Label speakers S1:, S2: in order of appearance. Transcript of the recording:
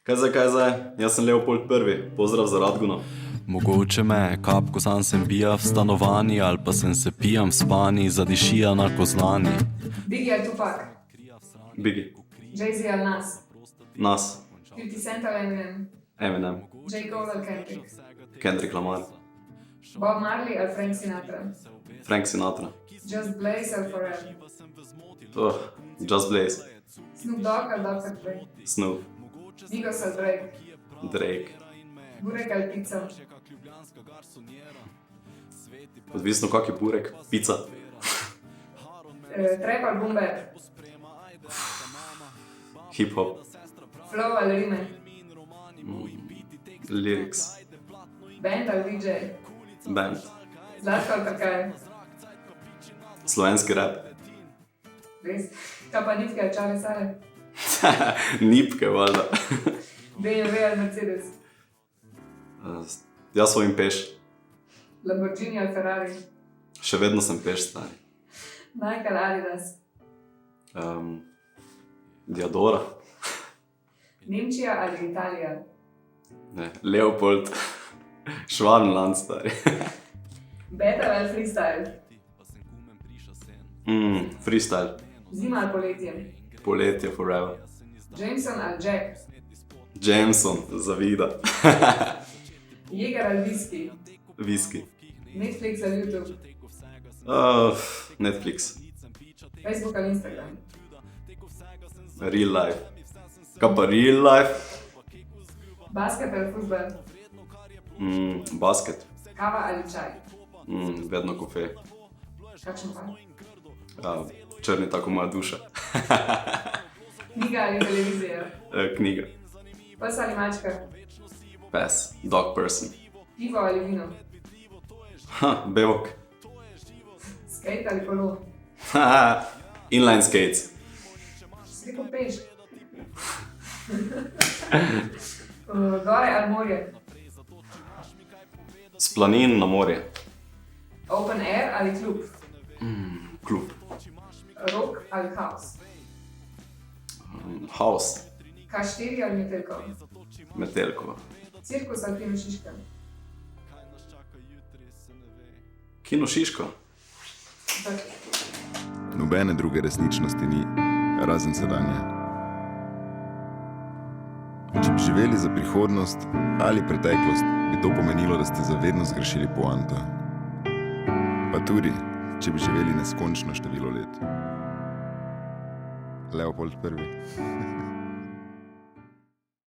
S1: Kaj zdaj? Jaz sem Leopold I. Pozdrav za Radguna.
S2: Mogoče me kapko sam sem bija v stanovanji ali pa sem se pijam v spani, zadišija na Kozlani.
S3: Biggie ali Tupac?
S1: Biggie.
S3: Jay-Z ali Nas?
S1: Nas.
S3: 50 Cent ali Eminem?
S1: Eminem.
S3: J. Cole ali Kendrick?
S1: Kendrick Lamar.
S3: Bob Marley ali Frank Sinatra?
S1: Frank Sinatra.
S3: Just Blaze ali Pharrell?
S1: Just Blaze.
S3: Snoop Dogg ali Dr. Dre?
S1: Snoop.
S3: Migos ali Drake?
S1: Drake.
S3: Burek ali pizza?
S1: Odvisno kak je burek. Pizza.
S3: Trap ali boom bap?
S1: Hip-hop.
S3: Flow ali rime?
S1: Lyrics.
S3: Band ali DJ?
S1: Band.
S3: Zlatko ali Trkaj?
S1: Slovenski rap.
S3: Res? Kaj pa nitke ali čale sale?
S1: Nipke, valjda.
S3: BMW ali Mercedes?
S1: Jaz svojim peš.
S3: Lamborghini ali Ferrari?
S1: Še vedno sem peš, stari.
S3: Nike ali Adidas?
S1: Diadora.
S3: Nemčija ali Italija?
S1: Ne. Leopold. Schwabenland, stari.
S3: Battle ali freestyle?
S1: Freestyle.
S3: Zima ali poletje?
S1: Poletje forever.
S3: Jameson ali Jack?
S1: Jameson, zavida.
S3: Jäger ali whisky?
S1: Whisky.
S3: Netflix ali YouTube?
S1: Netflix.
S3: Facebook ali Instagram?
S1: Real life. Kaj pa real life?
S3: Basket ali futbol?
S1: Basket.
S3: Kava ali čaj?
S1: Vedno kofe.
S3: Kakšen pa?
S1: Črni tako moja duša.
S3: Knjiga ali televizija?
S1: Knjiga.
S3: Pes ali mačka?
S1: Pes. Dog person.
S3: Pivo ali vino?
S1: Bevok.
S3: Skate ali kolo?
S1: Inline skates.
S3: Si rekel peš? Gore ali morje?
S1: S planin na morje.
S3: Open air ali klub?
S1: Klub.
S3: Rock ali house?
S1: House.
S3: K4 ali Metelkova?
S1: Metelkova.
S3: Cirkus ali Kino Šiška?
S1: Kino Šiško.
S4: Nobene druge resničnosti ni, razen sedanje. Če bi živeli za prihodnost ali preteklost, bi to pomenilo, da ste zavedno zgrešili poanto. Pa tudi, če bi živeli neskončno število let. Leopold I.